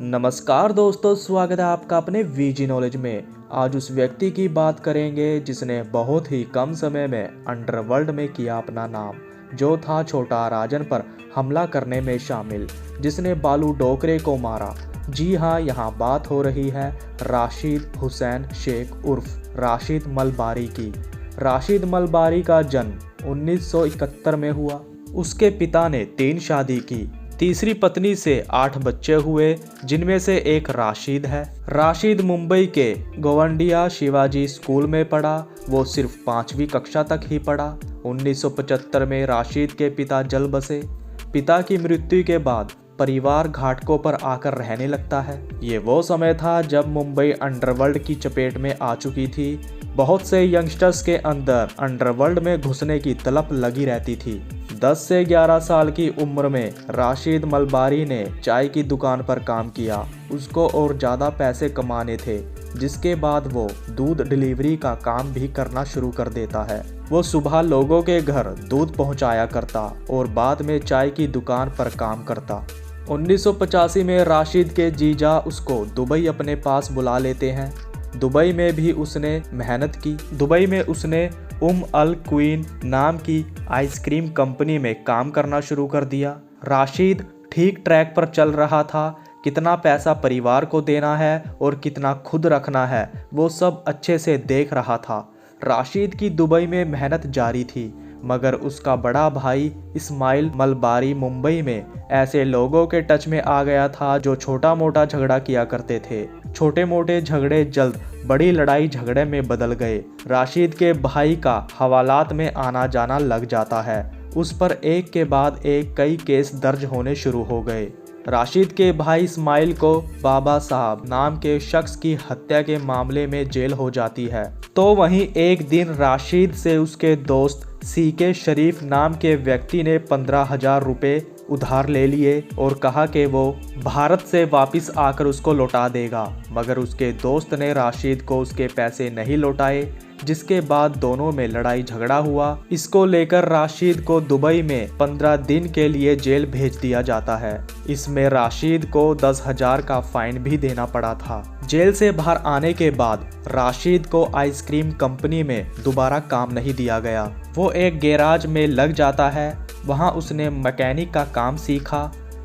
नमस्कार दोस्तों, स्वागत है आपका अपने वीजी नॉलेज में। आज उस व्यक्ति की बात करेंगे जिसने बहुत ही कम समय में अंडरवर्ल्ड में किया अपना नाम, जो था छोटा राजन पर हमला करने में शामिल, जिसने बालू डोकरे को मारा। जी हाँ, यहाँ बात हो रही है राशिद हुसैन शेख उर्फ राशिद मलबारी की। राशिद मलबारी का जन्म 1971 में हुआ। उसके पिता ने 3 शादी की। तीसरी पत्नी से 8 बच्चे हुए, जिनमें से एक राशिद है। राशिद मुंबई के गोवंडिया शिवाजी स्कूल में पढ़ा। वो सिर्फ 5वीं कक्षा तक ही पढ़ा। 1975 में राशिद के पिता जल बसे। पिता की मृत्यु के बाद परिवार घाटकों पर आकर रहने लगता है। ये वो समय था जब मुंबई अंडरवर्ल्ड की चपेट में आ चुकी थी। बहुत से यंगस्टर्स के अंदर अंडरवर्ल्ड में घुसने की तलब लगी रहती थी। 10 से 11 साल की उम्र में राशिद मलबारी ने चाय की दुकान पर काम किया। उसको और ज़्यादा पैसे कमाने थे, जिसके बाद वो दूध डिलीवरी का काम भी करना शुरू कर देता है। वो सुबह लोगों के घर दूध पहुंचाया करता और बाद में चाय की दुकान पर काम करता। 1985 में राशिद के जीजा उसको दुबई अपने पास बुला लेते हैं। दुबई में भी उसने मेहनत की। दुबई में उसने अल क्वीन नाम की आइसक्रीम कंपनी में काम करना शुरू कर दिया। राशिद ठीक ट्रैक पर चल रहा था। कितना पैसा परिवार को देना है और कितना खुद रखना है, वो सब अच्छे से देख रहा था। राशिद की दुबई में मेहनत जारी थी, मगर उसका बड़ा भाई इस्माइल मलबारी मुंबई में ऐसे लोगों के टच में आ गया था जो छोटा मोटा झगड़ा किया करते थे। छोटे मोटे झगड़े जल्द बड़ी लड़ाई झगड़े में बदल गए। राशिद के भाई का हवालात में आना जाना लग जाता है। उस पर एक के बाद एक कई केस दर्ज होने शुरू हो गए। राशिद के भाई इस्माइल को बाबा साहब नाम के शख्स की हत्या के मामले में जेल हो जाती है। तो वहीं एक दिन राशिद से उसके दोस्त सीके शरीफ नाम के व्यक्ति ने 15,000 रुपये उधार ले लिए और कहा कि वो भारत से वापस आकर उसको लौटा देगा, मगर उसके दोस्त ने राशिद को उसके पैसे नहीं लौटाए, जिसके बाद दोनों में लड़ाई झगड़ा हुआ। इसको लेकर राशिद को दुबई में 15 दिन के लिए जेल भेज दिया जाता है। इसमें राशिद को 10,000 का फाइन भी देना पड़ा था। जेल से बाहर आने के बाद राशिद को आइसक्रीम कंपनी में दोबारा काम नहीं दिया गया। वो एक गैराज में लग जाता है। वहाँ उसने मैकेनिक का काम सीखा।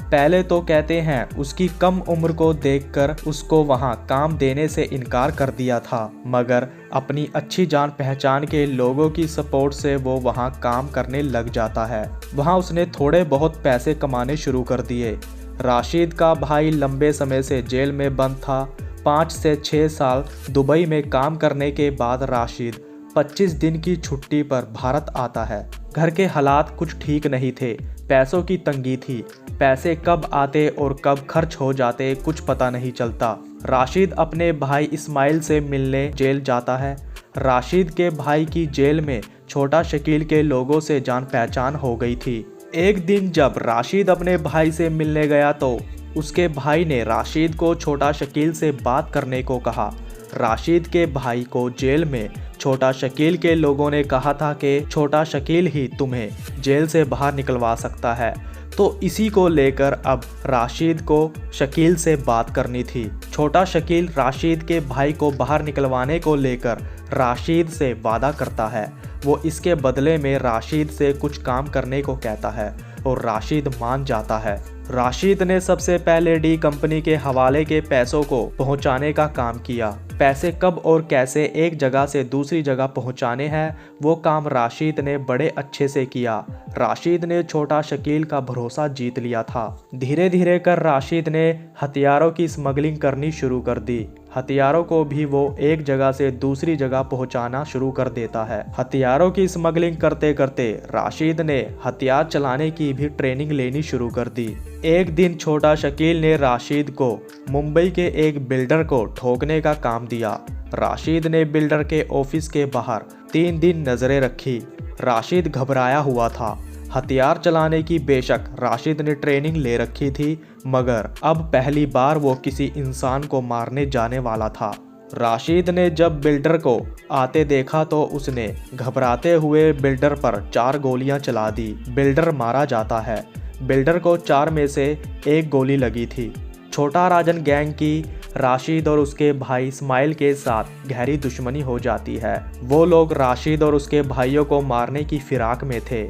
पहले तो कहते हैं उसकी कम उम्र को देखकर उसको वहाँ काम देने से इनकार कर दिया था, मगर अपनी अच्छी जान पहचान के लोगों की सपोर्ट से वो वहाँ काम करने लग जाता है। वहाँ उसने थोड़े बहुत पैसे कमाने शुरू कर दिए। राशिद का भाई लंबे समय से जेल में बंद था। 5 से 6 साल दुबई में काम करने के बाद राशिद 25 दिन की छुट्टी पर भारत आता है। घर के हालात कुछ ठीक नहीं थे। पैसों की तंगी थी। पैसे कब आते और कब खर्च हो जाते कुछ पता नहीं चलता। राशिद अपने भाई इस्माइल से मिलने जेल जाता है। राशिद के भाई की जेल में छोटा शकील के लोगों से जान पहचान हो गई थी। एक दिन जब राशिद अपने भाई से मिलने गया तो उसके भाई ने राशिद को छोटा शकील से बात करने को कहा। राशिद के भाई को जेल में छोटा शकील के लोगों ने कहा था कि छोटा शकील ही तुम्हें जेल से बाहर निकलवा सकता है। तो इसी को लेकर अब राशिद को शकील से बात करनी थी। छोटा शकील राशिद के भाई को बाहर निकलवाने को लेकर राशिद से वादा करता है। वो इसके बदले में राशिद से कुछ काम करने को कहता है और राशिद मान जाता है। राशिद ने सबसे पहले डी कंपनी के हवाले के पैसों को पहुंचाने का काम किया। पैसे कब और कैसे एक जगह से दूसरी जगह पहुंचाने हैं, वो काम राशिद ने बड़े अच्छे से किया। राशिद ने छोटा शकील का भरोसा जीत लिया था। धीरे धीरे कर राशिद ने हथियारों की स्मगलिंग करनी शुरू कर दी। हथियारों को भी वो एक जगह से दूसरी जगह पहुंचाना शुरू कर देता है। हथियारों की स्मगलिंग करते करते राशिद ने हथियार चलाने की भी ट्रेनिंग लेनी शुरू कर दी। एक दिन छोटा शकील ने राशिद को मुंबई के एक बिल्डर को ठोकने का काम दिया। राशिद ने बिल्डर के ऑफिस के बाहर 3 दिन नजरें रखी। राशिद घबराया हुआ था। हथियार चलाने की बेशक राशिद ने ट्रेनिंग ले रखी थी, मगर अब पहली बार वो किसी इंसान को मारने जाने वाला था। राशिद ने जब बिल्डर को आते देखा तो उसने घबराते हुए बिल्डर पर 4 गोलियां चला दी। बिल्डर मारा जाता है। बिल्डर को 4 में से 1 गोली लगी थी। छोटा राजन गैंग की राशिद और उसके भाई इस्माइल के साथ गहरी दुश्मनी हो जाती है। वो लोग राशिद और उसके भाइयों को मारने की फिराक में थे।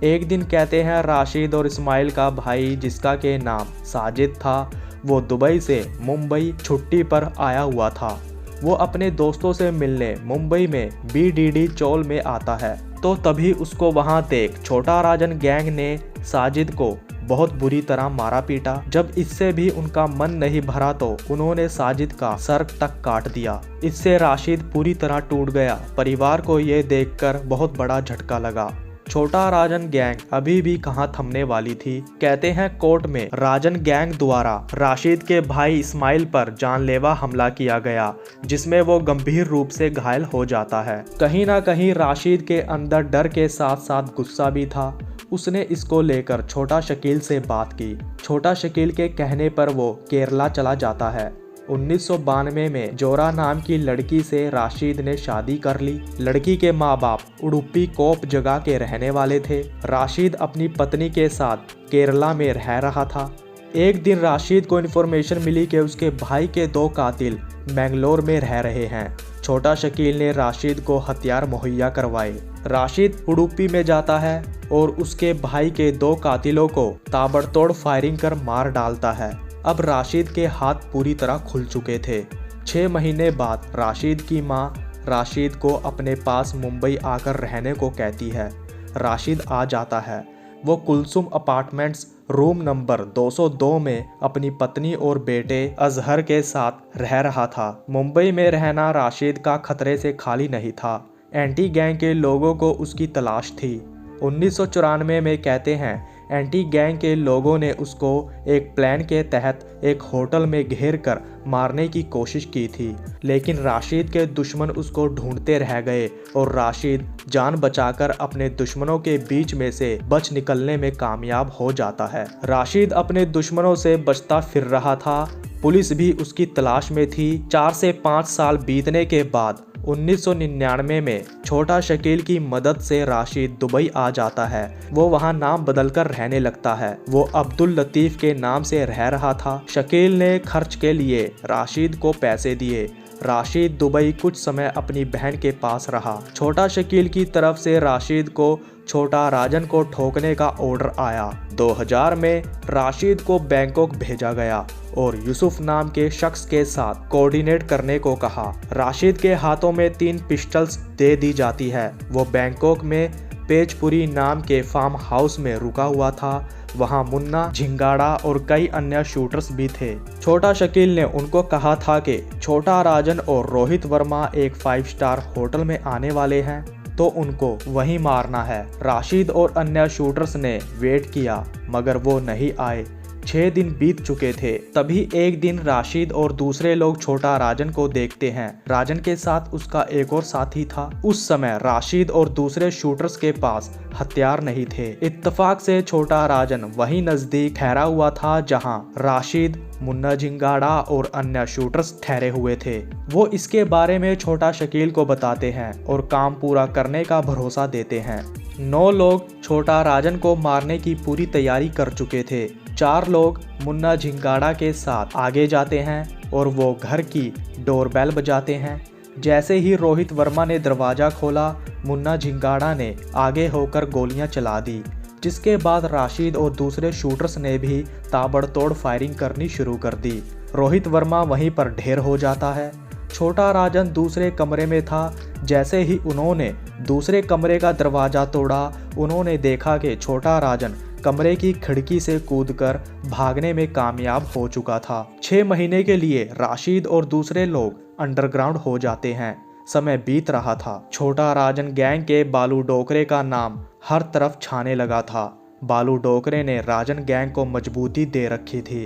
एक दिन कहते हैं राशिद और इस्माइल का भाई, जिसका के नाम साजिद था, वो दुबई से मुंबई छुट्टी पर आया हुआ था। वो अपने दोस्तों से मिलने मुंबई में BDD चौल में आता है, तो तभी उसको वहां देख छोटा राजन गैंग ने साजिद को बहुत बुरी तरह मारा पीटा। जब इससे भी उनका मन नहीं भरा तो उन्होंने साजिद का सर तक काट दिया। इससे राशिद पूरी तरह टूट गया। परिवार को ये देखकर बहुत बड़ा झटका लगा। छोटा राजन गैंग अभी भी कहां थमने वाली थी। कहते हैं कोर्ट में राजन गैंग द्वारा राशिद के भाई इस्माइल पर जानलेवा हमला किया गया, जिसमें वो गंभीर रूप से घायल हो जाता है। कहीं ना कहीं राशिद के अंदर डर के साथ साथ गुस्सा भी था। उसने इसको लेकर छोटा शकील से बात की। छोटा शकील के कहने पर वो केरला चला जाता है। 1992 में जोरा नाम की लड़की से राशिद ने शादी कर ली। लड़की के माँ बाप उडुपी कोप जगह के रहने वाले थे। राशिद अपनी पत्नी के साथ केरला में रह रहा था। एक दिन राशिद को इन्फॉर्मेशन मिली कि उसके भाई के 2 कातिल मैंगलोर में रह रहे हैं। छोटा शकील ने राशिद को हथियार मुहैया करवाए। राशिद उडुपी में जाता है और उसके भाई के 2 कातिलों को ताबड़तोड़ फायरिंग कर मार डालता है। अब राशिद के हाथ पूरी तरह खुल चुके थे। 6 महीने बाद राशिद की मां राशिद को अपने पास मुंबई आकर रहने को कहती है। राशिद आ जाता है। वो कुलसुम अपार्टमेंट्स रूम नंबर 202 में अपनी पत्नी और बेटे अजहर के साथ रह रहा था। मुंबई में रहना राशिद का खतरे से खाली नहीं था। एंटी गैंग के लोगों को उसकी तलाश थी। 1994 में कहते हैं एंटी गैंग के लोगों ने उसको एक प्लान के तहत एक होटल में घेर कर मारने की कोशिश की थी, लेकिन राशिद के दुश्मन उसको ढूंढते रह गए और राशिद जान बचाकर अपने दुश्मनों के बीच में से बच निकलने में कामयाब हो जाता है। राशिद अपने दुश्मनों से बचता फिर रहा था। पुलिस भी उसकी तलाश में थी। 4 से 5 साल बीतने के बाद 1999 में छोटा शकील की मदद से राशिद दुबई आ जाता है। वो वहाँ नाम बदलकर रहने लगता है। वो अब्दुल लतीफ़ के नाम से रह रहा था। शकील ने खर्च के लिए राशिद को पैसे दिए। राशिद दुबई कुछ समय अपनी बहन के पास रहा। छोटा शकील की तरफ से राशिद को छोटा राजन को ठोकने का ऑर्डर आया। 2000 में राशिद को बैंकॉक भेजा गया और यूसुफ नाम के शख्स के साथ कोऑर्डिनेट करने को कहा। राशिद के हाथों में 3 पिस्टल्स दे दी जाती है। वो बैंकॉक में पेजपुरी नाम के फार्म हाउस में रुका हुआ था। वहां मुन्ना, झिंगाड़ा और कई अन्य शूटर्स भी थे। छोटा शकील ने उनको कहा था कि छोटा राजन और रोहित वर्मा एक 5 स्टार होटल में आने वाले हैं, तो उनको वहीं मारना है। राशिद और अन्य शूटर्स ने वेट किया मगर वो नहीं आए। 6 दिन बीत चुके थे। तभी एक दिन राशिद और दूसरे लोग छोटा राजन को देखते हैं। राजन के साथ उसका एक और साथी था। उस समय राशिद और दूसरे शूटर्स के पास हथियार नहीं थे। इत्तेफाक से छोटा राजन वहीं नजदीक ठहरा हुआ था जहां राशिद, मुन्ना झिंगाड़ा और अन्य शूटर्स ठहरे हुए थे। वो इसके बारे में छोटा शकील को बताते हैं और काम पूरा करने का भरोसा देते हैं। 9 लोग छोटा राजन को मारने की पूरी तैयारी कर चुके थे। 4 लोग मुन्ना झिंगाड़ा के साथ आगे जाते हैं और वो घर की डोरबेल बजाते हैं। जैसे ही रोहित वर्मा ने दरवाज़ा खोला, मुन्ना झिंगाड़ा ने आगे होकर गोलियां चला दी, जिसके बाद राशिद और दूसरे शूटर्स ने भी ताबड़तोड़ फायरिंग करनी शुरू कर दी। रोहित वर्मा वहीं पर ढेर हो जाता है। छोटा राजन दूसरे कमरे में था। जैसे ही उन्होंने दूसरे कमरे का दरवाज़ा तोड़ा, उन्होंने देखा कि छोटा राजन कमरे की खिड़की से कूदकर भागने में कामयाब हो चुका था। 6 महीने के लिए राशिद और दूसरे लोग अंडरग्राउंड हो जाते हैं। समय बीत रहा था। छोटा राजन गैंग के बालू डोकरे का नाम हर तरफ छाने लगा था। बालू डोकरे ने राजन गैंग को मजबूती दे रखी थी।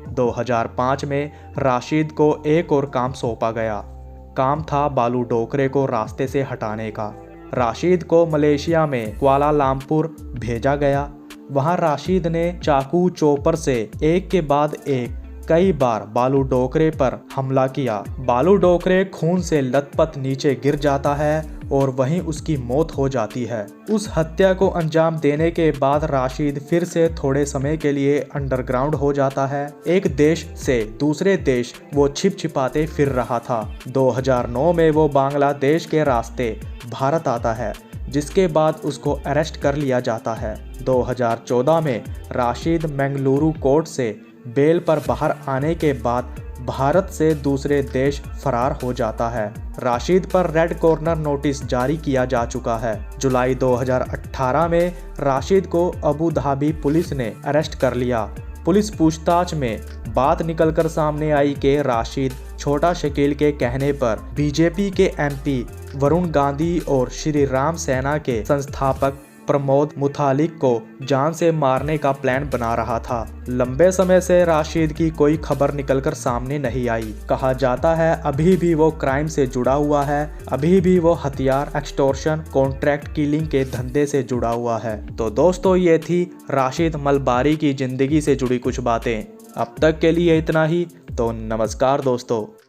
2005 में राशिद को एक और काम सौंपा गया। काम था बालू डोकरे को रास्ते से हटाने का। राशिद को मलेशिया में कुआलालंपुर भेजा गया। वहां राशिद ने चाकू चोपर से एक के बाद एक कई बार बालू डोकरे पर हमला किया। बालू डोकरे खून से लथपथ नीचे गिर जाता है और वहीं उसकी मौत हो जाती है। उस हत्या को अंजाम देने के बाद राशिद फिर से थोड़े समय के लिए अंडरग्राउंड हो जाता है। एक देश से दूसरे देश वो छिप छिपाते फिर रहा था। 2009 में वो बांग्लादेश के रास्ते भारत आता है, जिसके बाद उसको अरेस्ट कर लिया जाता है। 2014 में राशिद मंगलुरु कोर्ट से बेल पर बाहर आने के बाद भारत से दूसरे देश फरार हो जाता है। राशिद पर रेड कॉर्नर नोटिस जारी किया जा चुका है। जुलाई 2018 में राशिद को अबू धाबी पुलिस ने अरेस्ट कर लिया। पुलिस पूछताछ में बात निकलकर सामने आई कि राशिद छोटा शकील के कहने पर बीजेपी के एमपी वरुण गांधी और श्री राम सेना के संस्थापक प्रमोद मुतालिक को जान से मारने का प्लान बना रहा था। लंबे समय से राशिद की कोई खबर निकलकर सामने नहीं आई। कहा जाता है अभी भी वो क्राइम से जुड़ा हुआ है, अभी भी वो हथियार, एक्सटॉर्शन, कॉन्ट्रैक्ट किलिंग के धंधे से जुड़ा हुआ है। तो दोस्तों, ये थी राशिद मलबारी की जिंदगी से जुड़ी कुछ बातें। अब तक के लिए इतना ही। तो नमस्कार दोस्तों।